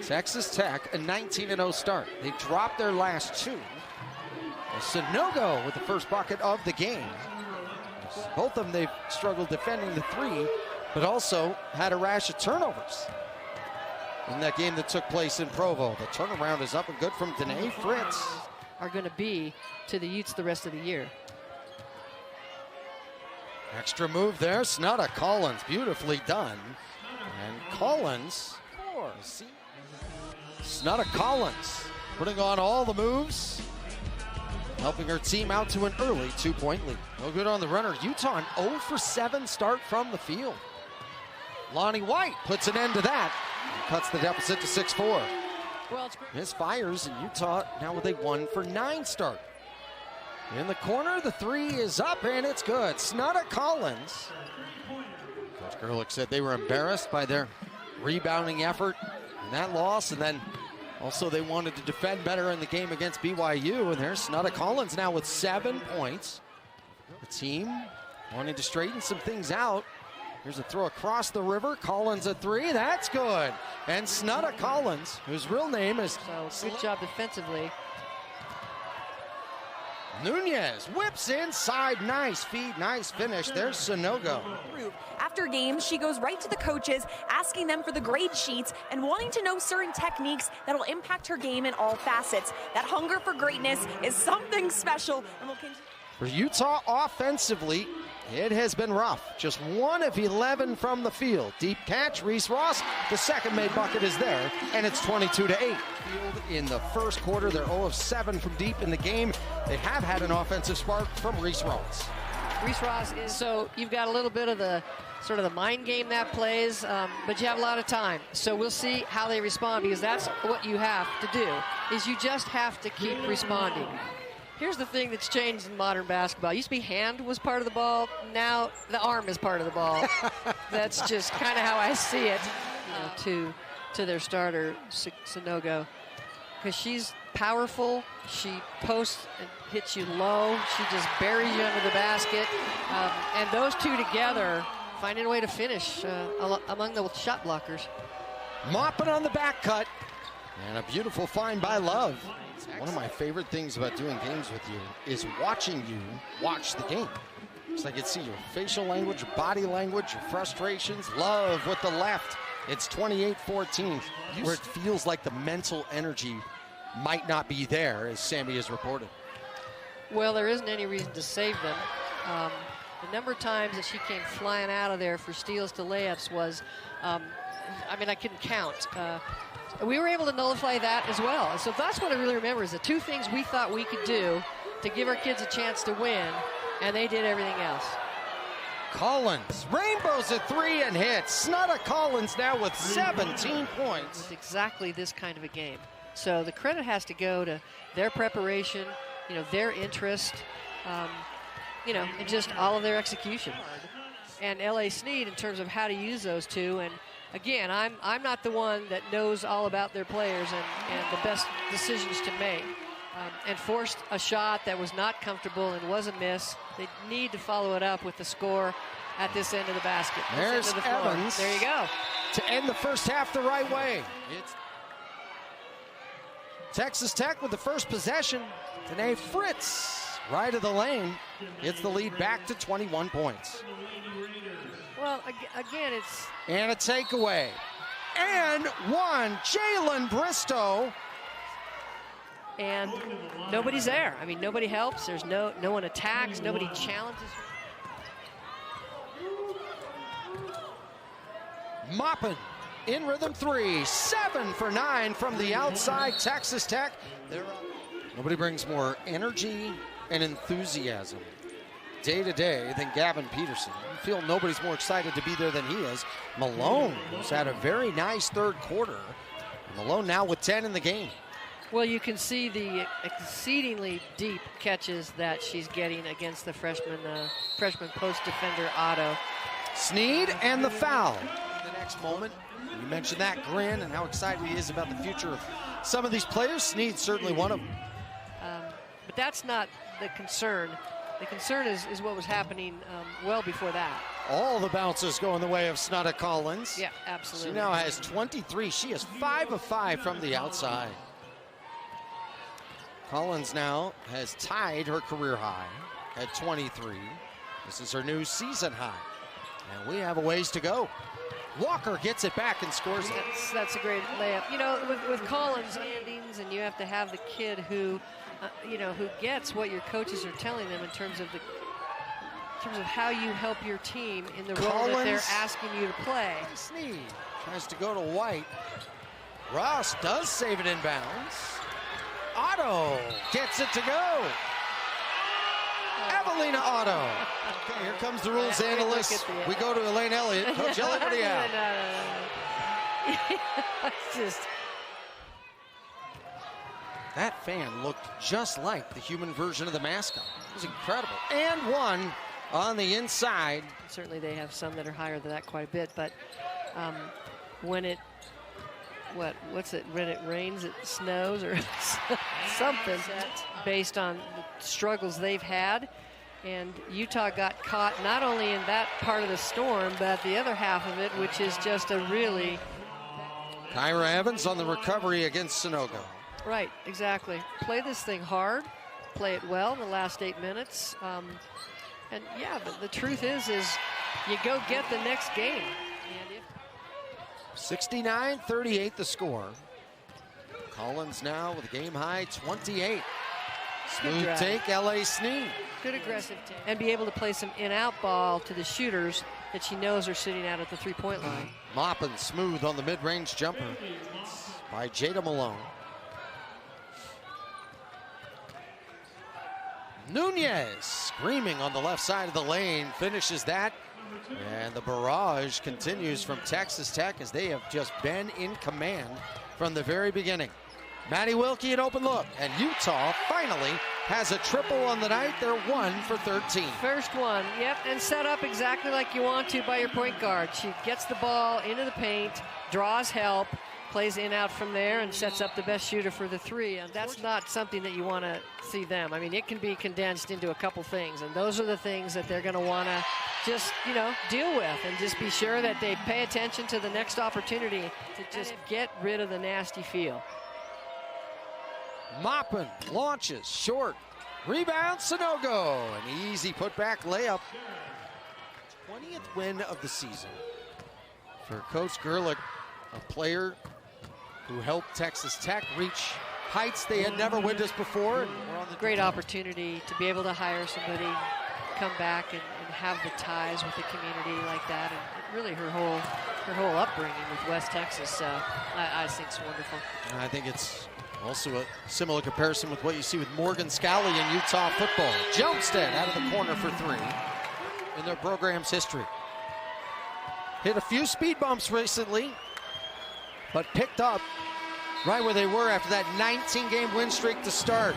Texas Tech, a 19-0 start. They dropped their last two. Sonogo with the first bucket of the game. Both of them, they've struggled defending the three, but also had a rash of turnovers in that game that took place in Provo. The turnaround is up and good from Danae Fritz. Are going to be to the Utes the rest of the year. Extra move there, Snutta Collins, beautifully done. And Collins, Snutta Collins putting on all the moves, helping her team out to an early 2-point lead. No good on the runner. Utah an 0 for 7 start from the field. Lonnie White puts an end to that. Cuts the deficit to 6-4. Well, misfires, and Utah now with a 1 for 9 start. In the corner, the three is up, and it's good. Snutta Collins. Coach Gerlich said they were embarrassed by their rebounding effort in that loss, and then also they wanted to defend better in the game against BYU, and there's Snutta Collins now with 7 points. The team wanting to straighten some things out. Here's a throw across the river. Collins a three. That's good. And Snutta Collins, whose real name is... So good job defensively. Nunez whips inside. Nice feed, nice finish. There's Sonogo. After games, she goes right to the coaches, asking them for the grade sheets and wanting to know certain techniques that will impact her game in all facets. That hunger for greatness is something special. And will continue. For Utah offensively, it has been rough. Just 1 of 11 from the field. Deep catch, Reese Ross. The second made bucket is there, and it's 22-8. In the first quarter, they're 0 of 7 from deep in the game. They have had an offensive spark from Reese Ross. Reese Ross is, so you've got a little bit of the sort of the mind game that plays, but you have a lot of time. So we'll see how they respond, because that's what you have to do, is you just have to keep responding. Here's the thing that's changed in modern basketball. It used to be hand was part of the ball. Now the arm is part of the ball. That's just kind of how I see it, to their starter, Sonogo. Because she's powerful. She posts and hits you low. She just buries you under the basket. And those two together finding a way to finish among the shot blockers. Mopping on the back cut. And a beautiful find by Love. One of my favorite things about doing games with you is watching you watch the game. So I can see your facial language, your body language, your frustrations. Love with the left. It's 28-14, where it feels like the mental energy might not be there, as Sammy has reported. Well, there isn't any reason to save them. The number of times that she came flying out of there for steals to layups was, I mean, I couldn't count. We were able to nullify that as well. So that's what I really remember, is the two things we thought we could do to give our kids a chance to win, and they did everything else. Collins rainbows a three and hits. Snutta Collins now with 17 points. It's exactly this kind of a game. So the credit has to go to their preparation, their interest, and just all of their execution. And L.A. Snead in terms of how to use those two. And again, I'm not the one that knows all about their players and the best decisions to make. And forced a shot that was not comfortable and was a miss. They need to follow it up with the score at this end of the basket. There's Evans. There you go. To end the first half the right way. It's Texas Tech with the first possession. Danae Fritz, right of the lane. It's the lead back to 21 points. Well, again, it's... And a takeaway. And one, Jalen Bristow. And nobody's there. I mean, nobody helps. There's no one attacks. Nobody challenges. Moppin in rhythm three. 7 for 9 from the outside. Texas Tech. Nobody brings more energy and enthusiasm day to day than Gavin Peterson. You feel nobody's more excited to be there than he is. Malone, who's had a very nice third quarter. Malone now with 10 in the game. Well, you can see the exceedingly deep catches that she's getting against the freshman post defender Otto. Snead and the foul. The next moment, you mentioned that grin and how excited he is about the future of some of these players. Snead's certainly one of them. But that's not the concern. The concern is what was happening well before that. All the bounces go in the way of Snutta Collins. Yeah, absolutely. She now has 23. She is 5 of 5 from the outside. Collins now has tied her career high at 23. This is her new season high. And we have a ways to go. Walker gets it back and scores it. That's a great layup. You know, with Collins, and you have to have the kid who, who gets what your coaches are telling them in terms of how you help your team in the role that they're asking you to play. Sneed tries to go to White. Ross does save it inbounds. Otto gets it to go. Evelina Otto. Okay, here comes the rules analyst. We go to Elaine Elliott. Coach Elliott, what do you have? Just that fan looked just like the human version of the mascot. It was incredible. And one on the inside. Certainly they have some that are higher than that quite a bit, but when it rains, it snows or something based on the struggles they've had. And Utah got caught not only in that part of the storm, but the other half of it, which is just a really... Kyra Evans on the recovery against Sunogo. Right, exactly. Play this thing hard, play it well in the last 8 minutes. And yeah, the truth is you go get the next game. 69-38 the score. Collins now with a game high 28. Smooth take, L.A. Sneed. Good aggressive take. And be able to play some in-out ball to the shooters that she knows are sitting out at the three-point line. Moppin smooth on the mid-range jumper by Jada Malone. Nunez screaming on the left side of the lane, finishes that. And the barrage continues from Texas Tech as they have just been in command from the very beginning. Maddie Wilkie an open look, and Utah finally has a triple on the night. They're 1 for 13. First one, yep, and set up exactly like you want to by your point guard. She gets the ball into the paint, draws help, plays in out from there, and sets up the best shooter for the three. And that's not something that you want to see them. I mean, it can be condensed into a couple things, and those are the things that they're going to want to just, deal with, and just be sure that they pay attention to the next opportunity to just get rid of the nasty feel. Moppin launches short. Rebound, Sunogo. An easy putback layup. 20th win of the season for Coach Gerlich, a player who helped Texas Tech reach heights they had never witnessed before. And we're on the great opportunity to be able to hire somebody, come back and have the ties with the community like that, and really her whole upbringing with West Texas. So I think it's wonderful. I think it's also a similar comparison with what you see with Morgan Scally in Utah football. Jumpstead out of the corner for three in their program's history. Hit a few speed bumps recently, but picked up right where they were after that 19-game win streak to start.